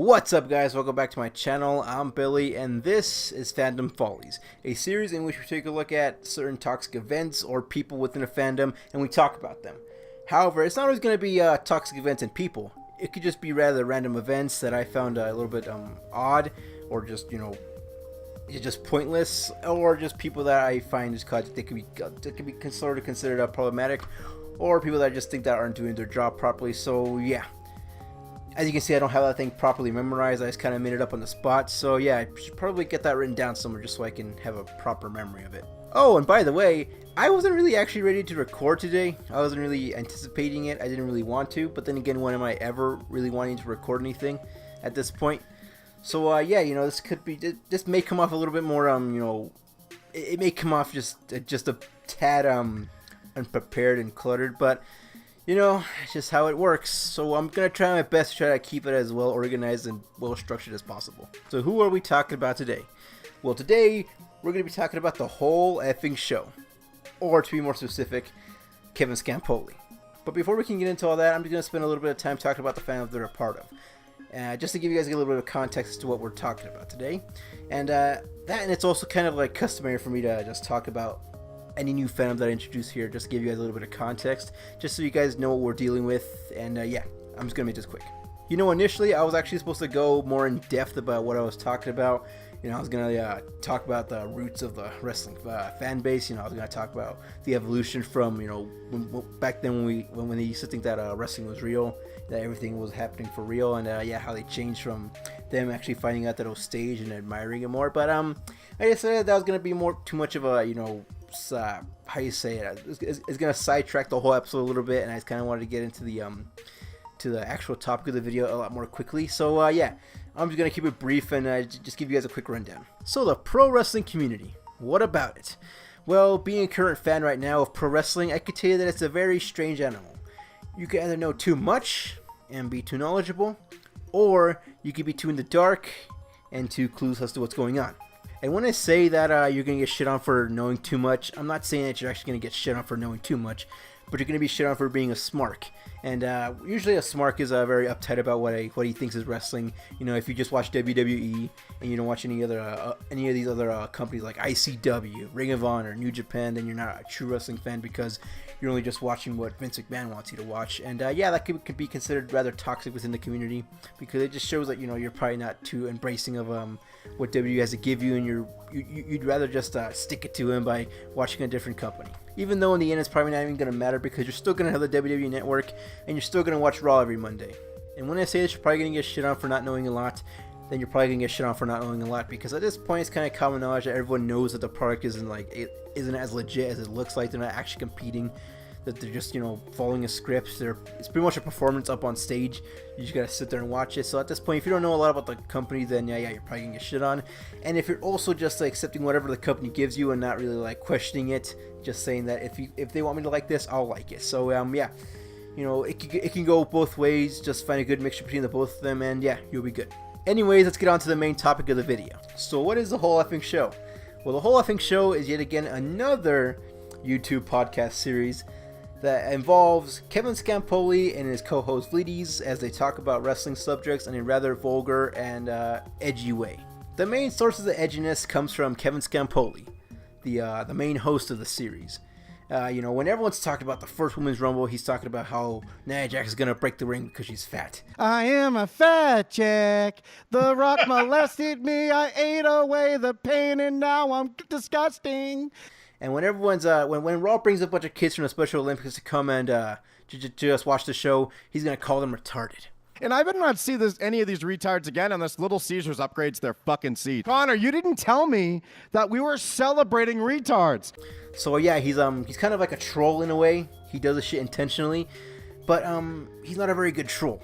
What's up, guys? Welcome back to my channel. I'm Billy and this is Fandom Follies, a series in which we take a look at certain toxic events or people within a fandom and we talk about them. However, it's not always going to be toxic events and people. It could just be rather random events that I found a little bit odd, or just, just pointless, or just people that I find just cause they could be considered problematic, or people that I just think that aren't doing their job properly. So yeah. As you can see, I don't have that thing properly memorized. I just kind of made it up on the spot. So yeah, I should probably get that written down somewhere just so I can have a proper memory of it. Oh, and by the way, I wasn't really actually ready to record today. I wasn't really anticipating it. I didn't really want to. But then again, when am I ever really wanting to record anything at this point? So yeah, this could be, this may come off a little bit more, it may come off just a tad unprepared and cluttered, but it's just how it works. So I'm going to try my best to try to keep it as well organized and well structured as possible. So who are we talking about today? Well, today we're going to be talking about the whole effing show. Or to be more specific, Kevin Scampoli. But before we can get into all that, I'm just going to spend a little bit of time talking about the fandom they're a part of. Just to give you guys a little bit of context as to what we're talking about today. And it's also kind of like customary for me to just talk about any new fandom that I introduce here, just to give you guys a little bit of context, just so you guys know what we're dealing with. And yeah, I'm just gonna make this quick. Initially I was actually supposed to go more in depth about what I was talking about. I was gonna talk about the roots of the wrestling fan base. I was gonna talk about the evolution from back then when they used to think that wrestling was real, that everything was happening for real, and yeah, how they changed from them actually finding out that it was staged and admiring it more. But I decided that was gonna be too much of a how you say it? It's gonna sidetrack the whole episode a little bit, and I just kind of wanted to get into the actual topic of the video a lot more quickly. So yeah, I'm just gonna keep it brief and just give you guys a quick rundown. So the pro wrestling community, what about it? Well, being a current fan right now of pro wrestling, I could tell you that it's a very strange animal. You can either know too much and be too knowledgeable, or you could be too in the dark and too clueless as to what's going on. And when I say that you're going to get shit on for knowing too much, I'm not saying that you're actually going to get shit on for knowing too much, but you're going to be shit on for being a smark. And usually a smark is very uptight about what he thinks is wrestling. If you just watch WWE and you don't watch any of these other companies like ICW, Ring of Honor, New Japan, then you're not a true wrestling fan because you're only just watching what Vince McMahon wants you to watch. And yeah, that could be considered rather toxic within the community, because it just shows that you're probably not too embracing of what WWE has to give you, and you'd rather just stick it to him by watching a different company. Even though in the end it's probably not even going to matter, because you're still going to have the WWE network and you're still going to watch Raw every Monday. And when I say this, you're probably going to get shit on for not knowing a lot, then you're probably going to get shit on for not knowing a lot, because at this point it's kind of common knowledge that everyone knows that the product isn't as legit as it looks like. They're not actually competing, that they're just following a script. It's pretty much a performance up on stage. You just gotta sit there and watch it. So at this point, if you don't know a lot about the company, then yeah, you're probably gonna get shit on. And if you're also just accepting whatever the company gives you and not really questioning it, just saying that if they want me to like this, I'll like it. So yeah, it can go both ways. Just find a good mixture between the both of them, and yeah, you'll be good. Anyways, let's get on to the main topic of the video. So what is the whole effing show? Well, the whole effing show is yet again another YouTube podcast series that involves Kevin Scampoli and his co-host Vleeties as they talk about wrestling subjects in a rather vulgar and edgy way. The main source of the edginess comes from Kevin Scampoli, the main host of the series. When everyone's talking about the first Women's Rumble, he's talking about how Nia Jax is gonna break the ring because she's fat. I am a fat chick. The Rock molested me. I ate away the pain, and now I'm disgusting. And when everyone's when Raw brings a bunch of kids from the Special Olympics to come and just watch the show, he's gonna call them retarded. And I better not see any of these retards again unless Little Caesars upgrades their fucking seat. Connor, you didn't tell me that we were celebrating retards. So yeah, he's kind of like a troll in a way. He does this shit intentionally, but he's not a very good troll.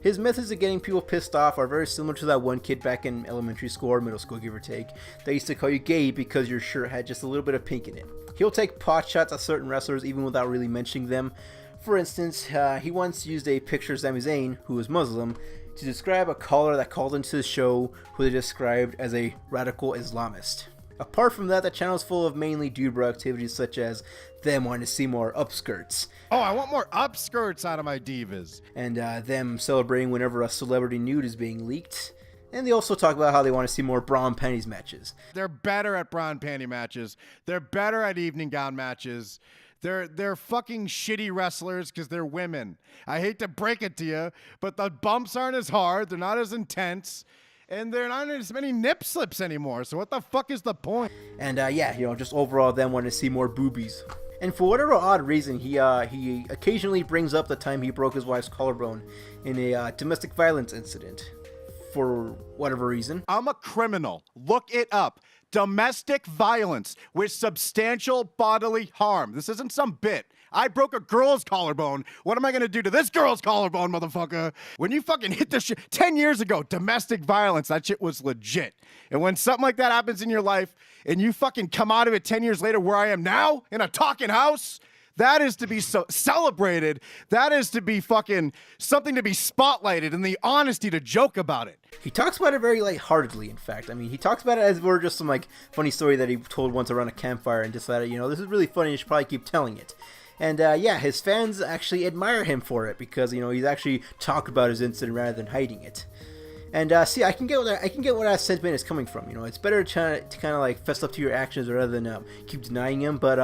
His methods of getting people pissed off are very similar to that one kid back in elementary school or middle school, give or take, that used to call you gay because your shirt had just a little bit of pink in it. He'll take pot shots at certain wrestlers even without really mentioning them. For instance, he once used a picture of Sami Zayn, who was Muslim, to describe a caller that called into the show who they described as a radical Islamist. Apart from that, the channel is full of mainly dude bro activities such as them wanting to see more upskirts. Oh, I want more upskirts out of my divas. And them celebrating whenever a celebrity nude is being leaked. And they also talk about how they want to see more bra and panties matches. They're better at bra and panty matches. They're better at evening gown matches. They're fucking shitty wrestlers because they're women. I hate to break it to you, but the bumps aren't as hard. They're not as intense. And there aren't as many nip slips anymore. So what the fuck is the point? And yeah, just overall them wanting to see more boobies. And for whatever odd reason, he occasionally brings up the time he broke his wife's collarbone in a domestic violence incident. For whatever reason. I'm a criminal. Look it up. Domestic violence with substantial bodily harm. This isn't some bit. I broke a girl's collarbone. What am I going to do to this girl's collarbone, motherfucker? When you fucking hit this shit 10 years ago, domestic violence, that shit was legit. And when something like that happens in your life and you fucking come out of it 10 years later where I am now in a talking house, that is to be so celebrated. That is to be fucking something to be spotlighted and the honesty to joke about it. He talks about it very lightheartedly, in fact. I mean, he talks about it as if we're just some funny story that he told once around a campfire and decided, this is really funny, you should probably keep telling it. And yeah, his fans actually admire him for it because, he's actually talked about his incident rather than hiding it. And see, I can get where that sentiment is coming from. It's better to kind of fess up to your actions rather than keep denying them. But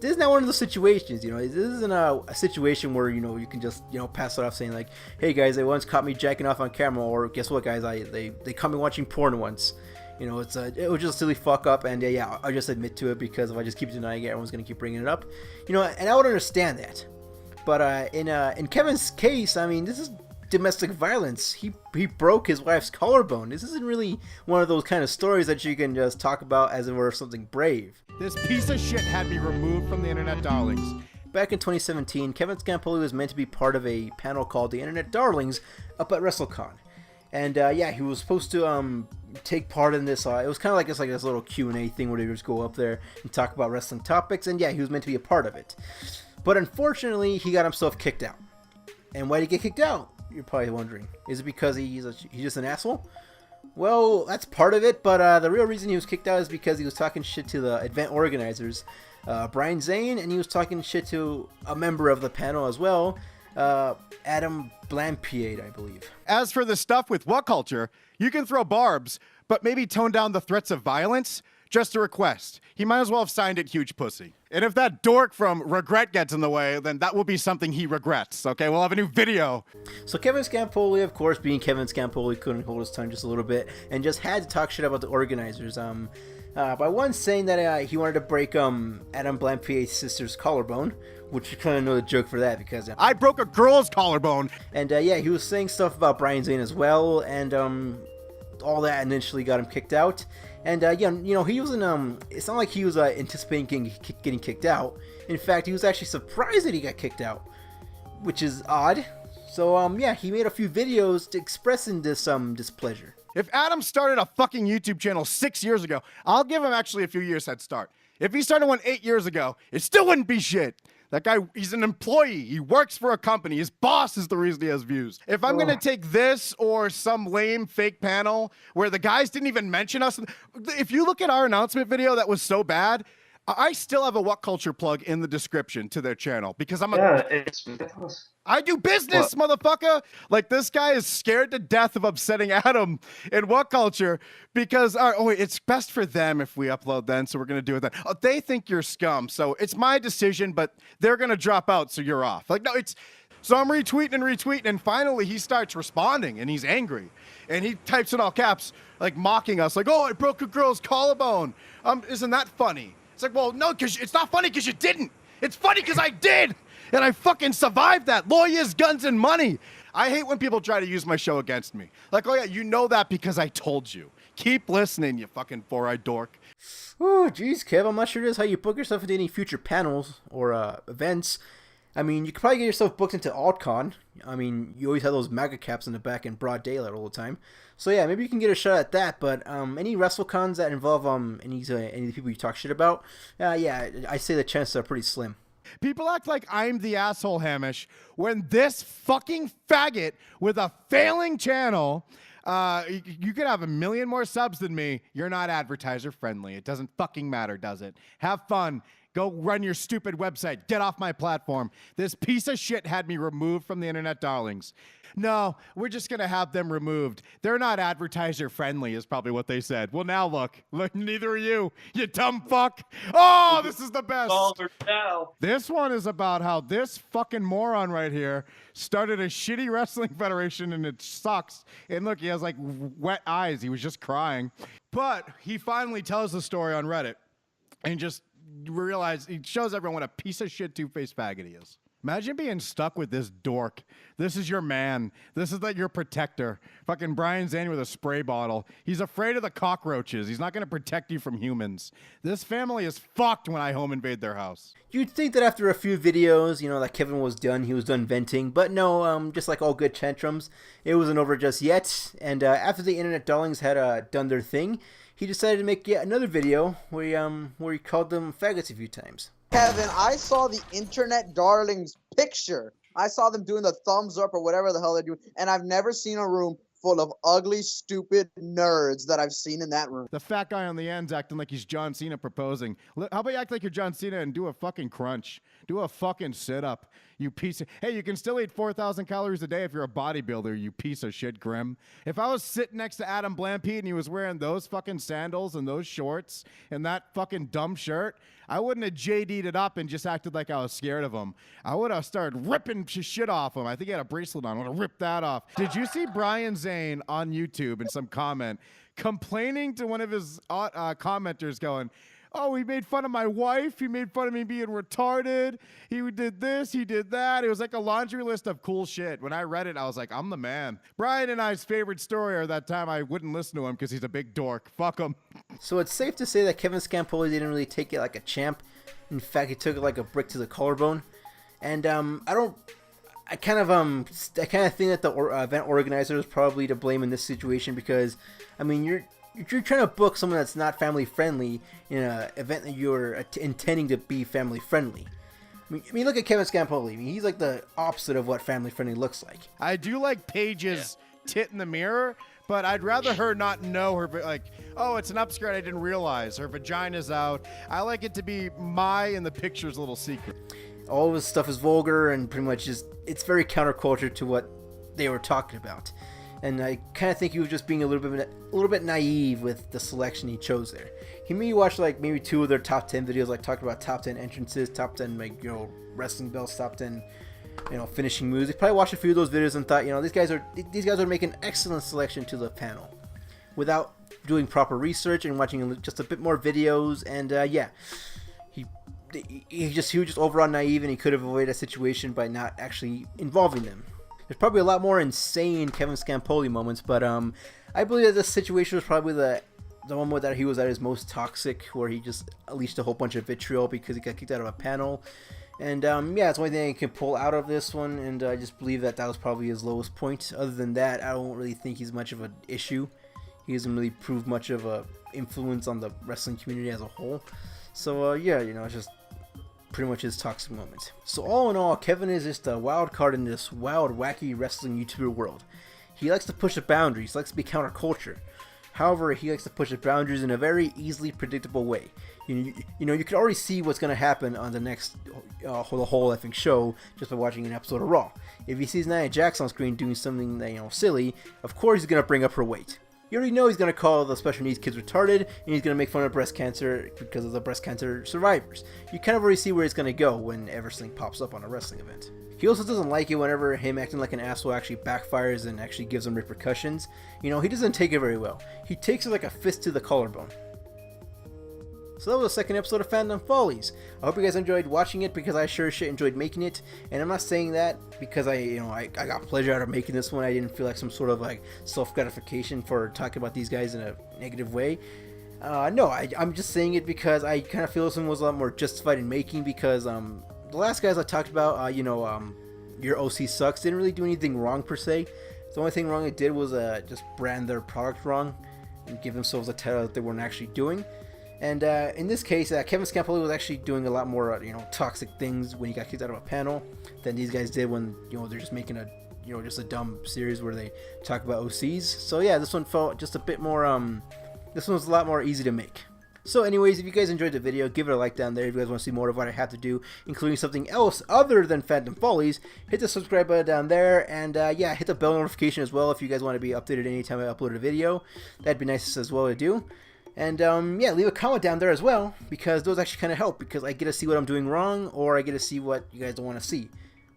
this is not one of those situations. This isn't a situation where you can just pass it off saying hey guys, they once caught me jacking off on camera, or guess what guys, they caught me watching porn once. It was just a silly fuck up, and yeah, I just admit to it because if I just keep denying it, everyone's gonna keep bringing it up. And I would understand that. But in Kevin's case, I mean, this is domestic violence. He broke his wife's collarbone. This isn't really one of those kind of stories that you can just talk about as if it were something brave. This piece of shit had me removed from the internet darlings. Back in 2017, Kevin Scampoli was meant to be part of a panel called the Internet Darlings up at WrestleCon. And yeah, he was supposed to take part in this. It was kind of like this little Q&A thing where they just go up there and talk about wrestling topics. And yeah, he was meant to be a part of it. But unfortunately, he got himself kicked out. And why did he get kicked out? You're probably wondering. Is it because he's just an asshole? Well, that's part of it. But the real reason he was kicked out is because he was talking shit to the event organizers, Brian Zane, and he was talking shit to a member of the panel as well, Adam Blampied, I believe. As for the stuff with what culture, you can throw barbs, but maybe tone down the threats of violence. Just a request. He might as well have signed it huge pussy. And if that dork from Regret gets in the way, then that will be something he regrets, okay? We'll have a new video. So Kevin Scampoli, of course, being Kevin Scampoli, couldn't hold his tongue just a little bit and just had to talk shit about the organizers. By one saying that he wanted to break Adam Blampied's sister's collarbone, which you kind of know the joke for that because I broke a girl's collarbone. And yeah, he was saying stuff about Brian Zane as well, and all that initially got him kicked out. And yeah, he wasn't. It's not like he was anticipating getting kicked out. In fact, he was actually surprised that he got kicked out, which is odd. So yeah, he made a few videos expressing this displeasure. If Adam started a fucking YouTube channel 6 years ago, I'll give him actually a few years head start. If he started one 8 years ago, it still wouldn't be shit. That guy, he's an employee. He works for a company. His boss is the reason he has views. If I'm going to take this or some lame fake panel where the guys didn't even mention us, if you look at our announcement video that was so bad, I still have a What Culture plug in the description to their channel because it's ridiculous. I do business, motherfucker. Like, this guy is scared to death of upsetting Adam in What Culture because, it's best for them if we upload then, so we're going to do it then. Oh, they think you're scum, so it's my decision, but they're going to drop out, so you're off. Like, no, so I'm retweeting, and finally he starts responding, and he's angry. And he types in all caps, like, mocking us, like, oh, I broke a girl's collarbone. Isn't that funny? It's like, well, no, because it's not funny because you didn't. It's funny because I did. And I fucking survived that. Lawyers, guns, and money. I hate when people try to use my show against me. Like, oh yeah, you know that because I told you. Keep listening, you fucking four-eyed dork. Oh, geez, Kev, I'm not sure this is how you book yourself into any future panels or events. I mean, you could probably get yourself booked into AltCon. I mean, you always have those maggot caps in the back in broad daylight all the time. So yeah, maybe you can get a shot at that. But any WrestleCons that involve any of the people you talk shit about, yeah, I say the chances are pretty slim. People act like I'm the asshole, Hamish, when this fucking faggot with a failing channel You could have 1 million more subs than me. You're not advertiser friendly. It doesn't fucking matter, does it? Have fun. Go run your stupid website. Get off my platform. This piece of shit had me removed from the internet darlings. No, we're just going to have them removed. They're not advertiser friendly is probably what they said. Well, now look, neither are you dumb fuck. Oh, this is the best. This one is about how this fucking moron right here started a shitty wrestling federation and it sucks. And look, he has like wet eyes. He was just crying. But he finally tells the story on Reddit and just realize he shows everyone what a piece of shit two-faced faggot he is. Imagine being stuck with this dork. This is your man. This is like your protector. Fucking Brian Zane with a spray bottle. He's afraid of the cockroaches. He's not going to protect you from humans. This family is fucked when I home invade their house. You'd think that after a few videos, that Kevin was done, he was done venting. But no, just like all good tantrums, it wasn't over just yet. And after the internet darlings had done their thing, he decided to make yet another video where he called them faggots a few times. Kevin, I saw the internet darlings picture. I saw them doing the thumbs up or whatever the hell they're doing, and I've never seen a room full of ugly, stupid nerds that I've seen in that room. The fat guy on the end's acting like he's John Cena proposing. How about you act like you're John Cena and do a fucking crunch? Do a fucking sit-up, you piece of... Hey, you can still eat 4,000 calories a day if you're a bodybuilder, you piece of shit, Grim. If I was sitting next to Adam Blampied and he was wearing those fucking sandals and those shorts and that fucking dumb shirt, I wouldn't have JD'd it up and just acted like I was scared of him. I would have started ripping shit off him. I think he had a bracelet on. I would have ripped that off. Did you see Brian Zane on YouTube in some comment complaining to one of his commenters going, oh, he made fun of my wife. He made fun of me being retarded. He did this. He did that. It was like a laundry list of cool shit. When I read it, I was like, I'm the man. Brian and I's favorite story are that time I wouldn't listen to him because he's a big dork. Fuck him. So it's safe to say that Kevin Scampoli didn't really take it like a champ. In fact, he took it like a brick to the collarbone. And I kind of think that the event organizer is probably to blame in this situation because, I mean, you're trying to book someone that's not family friendly in an event that you're intending to be family friendly. I mean, look at Kevin Scampoli. I mean, he's like the opposite of what family friendly looks like. I do like Paige's tit in the mirror, but I'd rather her not know her, like, oh, it's an upskirt, I didn't realize. Her vagina's out. I like it to be in the picture's little secret. All of his stuff is vulgar and pretty much it's very counterculture to what they were talking about. And I kind of think he was just being a little bit naive with the selection he chose there. He maybe watched like maybe 2 of their top 10 videos, like talking about top 10 entrances, top 10 wrestling belts, top 10 finishing moves. He probably watched a few of those videos and thought, these guys are making an excellent selection to the panel, without doing proper research and watching just a bit more videos. And he was just overall naive, and he could have avoided a situation by not actually involving them. There's probably a lot more insane Kevin Scampoli moments, but I believe that this situation was probably the one where that he was at his most toxic, where he just unleashed a whole bunch of vitriol because he got kicked out of a panel. And it's the only thing I can pull out of this one, and I just believe that was probably his lowest point. Other than that, I don't really think he's much of an issue. He doesn't really prove much of a influence on the wrestling community as a whole. So it's just pretty much his toxic moment. So all in all, Kevin is just a wild card in this wild, wacky wrestling YouTuber world. He likes to push the boundaries, likes to be counterculture. However, he likes to push the boundaries in a very easily predictable way. You can already see what's going to happen on the next the whole effing show just by watching an episode of Raw. If he sees Nia Jax on screen doing something silly, of course he's going to bring up her weight. You already know he's going to call the special needs kids retarded, and he's going to make fun of breast cancer because of the breast cancer survivors. You kind of already see where he's going to go whenever something pops up on a wrestling event. He also doesn't like it whenever him acting like an asshole actually backfires and actually gives him repercussions. He doesn't take it very well. He takes it like a fist to the collarbone. So that was the second episode of Fandom Follies. I hope you guys enjoyed watching it because I sure as shit enjoyed making it. And I'm not saying that because I got pleasure out of making this one. I didn't feel like some sort of like self-gratification for talking about these guys in a negative way. No, I'm just saying it because I kind of feel this one was a lot more justified in making because the last guys I talked about, your OC sucks, didn't really do anything wrong per se. The only thing wrong they did was just brand their product wrong and give themselves a title that they weren't actually doing. And in this case, Kevin Scampoli was actually doing a lot more, toxic things when he got kicked out of a panel than these guys did when, they're just making a you know, just a dumb series where they talk about OCs. So yeah, this one felt just a bit more this one was a lot more easy to make. So anyways, if you guys enjoyed the video, give it a like down there. If you guys want to see more of what I have to do, including something else other than Fandom Follies, hit the subscribe button down there, and yeah, hit the bell notification as well if you guys want to be updated anytime I upload a video. That'd be nice as well to do. And yeah, leave a comment down there as well, because those actually kind of help, because I get to see what I'm doing wrong, or I get to see what you guys don't want to see,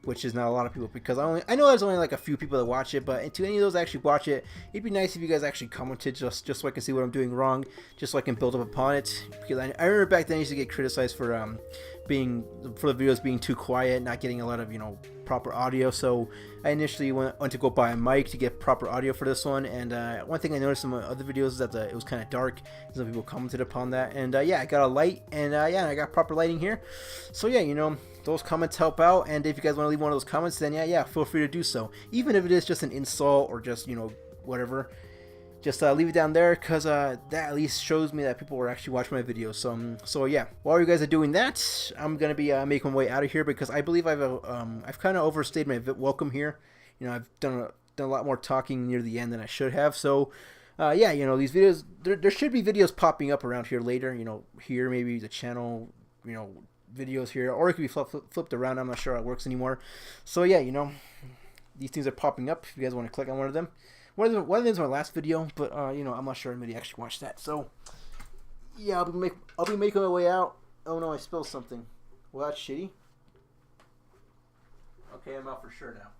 which is not a lot of people, because I know there's only like a few people that watch it, but to any of those that actually watch it, it'd be nice if you guys actually commented, just so I can see what I'm doing wrong, just so I can build up upon it. Because I remember back then I used to get criticized for the videos being too quiet, not getting a lot of, you know, proper audio. So I initially went to go buy a mic to get proper audio for this one. And one thing I noticed in my other videos is that it was kind of dark. Some people commented upon that. And yeah, I got a light, and yeah, I got proper lighting here. So yeah, you know, those comments help out. And if you guys want to leave one of those comments, then yeah, feel free to do so. Even if it is just an insult or just, you know, whatever. Just leave it down there, because that at least shows me that people are actually watching my videos. So yeah, while you guys are doing that, I'm gonna be making my way out of here, because I believe I've kind of overstayed my welcome here. You know, I've done a lot more talking near the end than I should have. So yeah, you know, these videos, there should be videos popping up around here later. You know, here maybe the channel, you know, videos here, or it could be flipped around. I'm not sure how it works anymore. So yeah, you know, these things are popping up if you guys want to click on one of them. One of them is my last video, but you know, I'm not sure anybody actually watched that. So yeah, I'll be making my way out. Oh no, I spilled something. Well, that's shitty. Okay, I'm out for sure now.